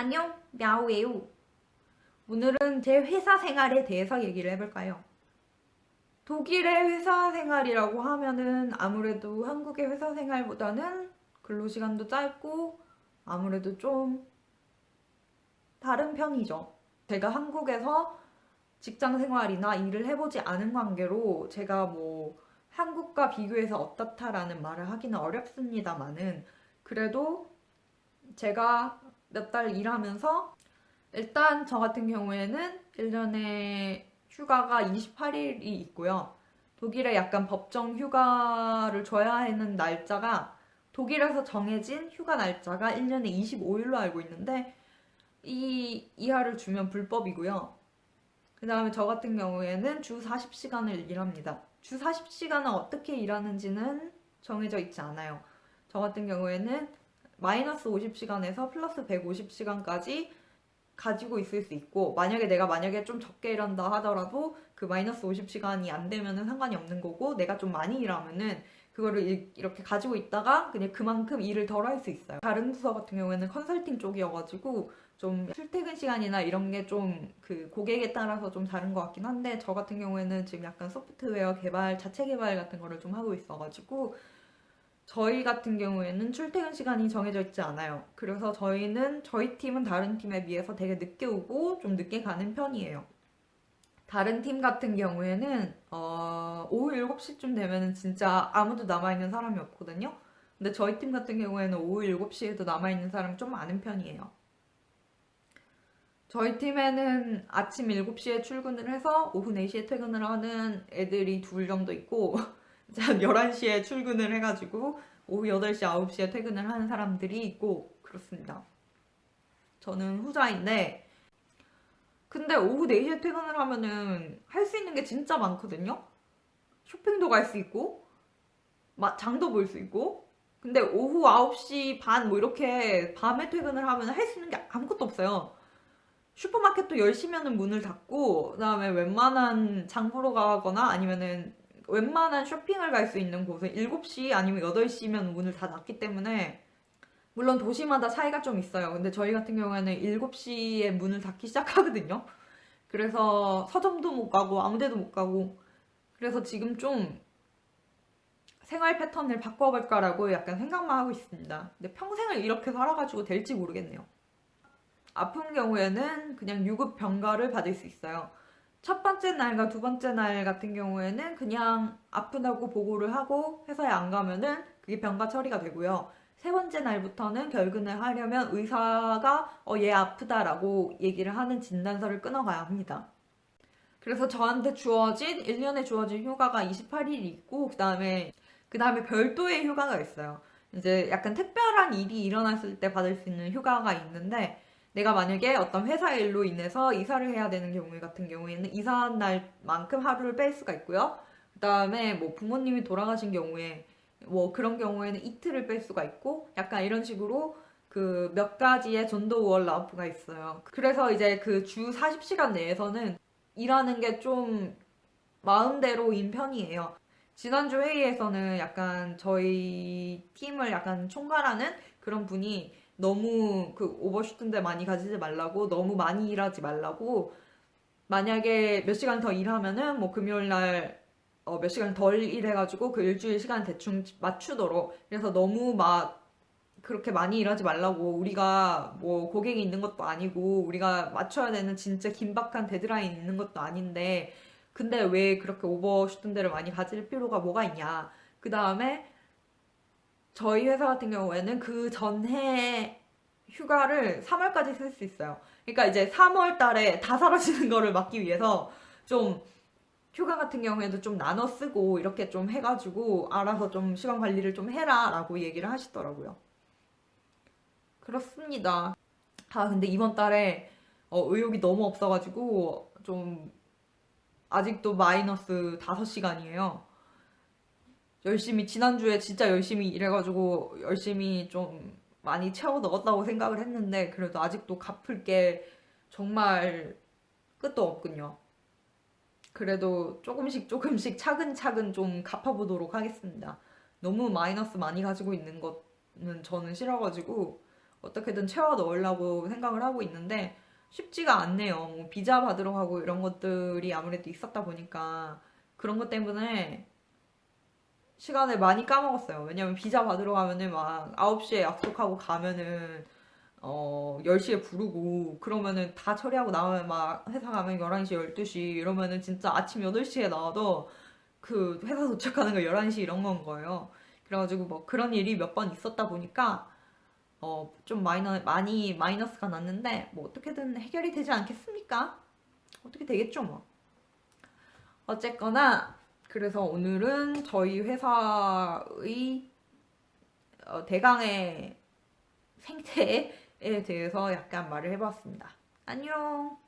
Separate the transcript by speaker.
Speaker 1: 안녕, 야오예요. 오늘은 제 회사 생활에 대해서 얘기를 해볼까요? 독일의 회사 생활이라고 하면은 아무래도 한국의 회사 생활보다는 근로시간도 짧고 아무래도 좀 다른 편이죠. 제가 한국에서 직장 생활이나 일을 해보지 않은 관계로 제가 뭐 한국과 비교해서 어떻다라는 말을 하기는 어렵습니다만은 그래도 제가 몇 달 일하면서 일단 저 같은 경우에는 1년에 휴가가 28일이 있고요. 독일에 약간 법정 휴가를 줘야 하는 날짜가 독일에서 정해진 휴가 날짜가 1년에 25일로 알고 있는데 이 이하를 주면 불법이고요. 그 다음에 저 같은 경우에는 주 40시간을 일합니다. 주 40시간은 어떻게 일하는지는 정해져 있지 않아요. 저 같은 경우에는 마이너스 50시간에서 플러스 150시간까지 가지고 있을 수 있고 만약에 좀 적게 일한다 하더라도 그 마이너스 50시간이 안 되면은 상관이 없는 거고 내가 좀 많이 일하면은 그거를 이렇게 가지고 있다가 그냥 그만큼 일을 덜 할 수 있어요. 다른 부서 같은 경우에는 컨설팅 쪽이어가지고 좀 출퇴근 시간이나 이런 게 좀 그 고객에 따라서 좀 다른 것 같긴 한데 저 같은 경우에는 지금 약간 소프트웨어 개발, 자체 개발 같은 거를 좀 하고 있어가지고 저희 같은 경우에는 출퇴근 시간이 정해져 있지 않아요. 그래서 저희 팀은 다른 팀에 비해서 되게 늦게 오고 좀 늦게 가는 편이에요. 다른 팀 같은 경우에는 오후 7시쯤 되면은 진짜 아무도 남아있는 사람이 없거든요. 근데 저희 팀 같은 경우에는 오후 7시에도 남아있는 사람이 좀 많은 편이에요. 저희 팀에는 아침 7시에 출근을 해서 오후 4시에 퇴근을 하는 애들이 둘 정도 있고 한 11시에 출근을 해가지고 오후 8시, 9시에 퇴근을 하는 사람들이 있고 그렇습니다. 저는 후자인데 근데 오후 4시에 퇴근을 하면은 할 수 있는 게 진짜 많거든요. 쇼핑도 갈 수 있고 장도 볼 수 있고 근데 오후 9시 반 뭐 이렇게 밤에 퇴근을 하면 할 수 있는 게 아무것도 없어요. 슈퍼마켓도 10시면은 문을 닫고 그다음에 웬만한 장 보러 가거나 아니면은 웬만한 쇼핑을 갈 수 있는 곳은 7시 아니면 8시면 문을 다 닫기 때문에 물론 도시마다 차이가 좀 있어요. 근데 저희 같은 경우에는 7시에 문을 닫기 시작하거든요. 그래서 서점도 못 가고 아무 데도 못 가고 그래서 지금 좀 생활 패턴을 바꿔볼까라고 약간 생각만 하고 있습니다. 근데 평생을 이렇게 살아가지고 될지 모르겠네요. 아픈 경우에는 그냥 유급 병가를 받을 수 있어요. 첫 번째 날과 두 번째 날 같은 경우에는 그냥 아프다고 보고를 하고 회사에 안 가면은 그게 병가 처리가 되고요. 세 번째 날부터는 결근을 하려면 의사가 얘 아프다라고 얘기를 하는 진단서를 끊어가야 합니다. 그래서 저한테 1년에 주어진 휴가가 28일이 있고 그 다음에 별도의 휴가가 있어요. 이제 약간 특별한 일이 일어났을 때 받을 수 있는 휴가가 있는데 내가 만약에 어떤 회사 일로 인해서 이사를 해야 되는 경우 같은 경우에는 이사한 날만큼 하루를 뺄 수가 있고요. 그 다음에 뭐 부모님이 돌아가신 경우에 뭐 그런 경우에는 이틀을 뺄 수가 있고 약간 이런 식으로 그 몇 가지의 존도 월라프가 있어요. 그래서 이제 그 주 40시간 내에서는 일하는 게 좀 마음대로인 편이에요. 지난주 회의에서는 약간 저희 팀을 약간 총괄하는 그런 분이 너무 그 오버슈트인데 많이 가지지 말라고 너무 많이 일하지 말라고 만약에 몇 시간 더 일하면은 뭐 금요일 날 몇 시간 덜 일해가지고 그 일주일 시간 대충 맞추도록 그래서 너무 막 그렇게 많이 일하지 말라고 우리가 뭐 고객이 있는 것도 아니고 우리가 맞춰야 되는 진짜 긴박한 데드라인 있는 것도 아닌데 근데 왜 그렇게 오버슈튼 데를 많이 가질 필요가 뭐가 있냐 그 다음에 저희 회사 같은 경우에는 그 전해 휴가를 3월까지 쓸 수 있어요. 그러니까 이제 3월 달에 다 사라지는 거를 막기 위해서 좀 휴가 같은 경우에도 좀 나눠 쓰고 이렇게 좀 해가지고 알아서 좀 시간 관리를 좀 해라 라고 얘기를 하시더라고요. 그렇습니다. 근데 이번 달에 의욕이 너무 없어가지고 좀 아직도 마이너스 5시간이에요. 열심히 지난주에 진짜 열심히 일해가지고 열심히 좀 많이 채워 넣었다고 생각을 했는데 그래도 아직도 갚을 게 정말 끝도 없군요. 그래도 조금씩 조금씩 차근차근 좀 갚아보도록 하겠습니다. 너무 마이너스 많이 가지고 있는 거는 저는 싫어가지고 어떻게든 채워 넣으려고 생각을 하고 있는데 쉽지가 않네요. 뭐 비자 받으러 가고 이런 것들이 아무래도 있었다 보니까 그런 것 때문에 시간을 많이 까먹었어요. 왜냐면 비자 받으러 가면은 막 9시에 약속하고 가면은 10시에 부르고 그러면은 다 처리하고 나오면 막 회사 가면 11시, 12시 이러면은 진짜 아침 8시에 나와도 그 회사 도착하는 거 11시 이런 건 거예요. 그래가지고 뭐 그런 일이 몇 번 있었다 보니까 좀 많이 마이너스가 났는데 뭐 어떻게든 해결이 되지 않겠습니까? 어떻게 되겠죠 뭐. 어쨌거나 그래서 오늘은 저희 회사의 대강의 생태에 대해서 약간 말을 해봤습니다. 안녕.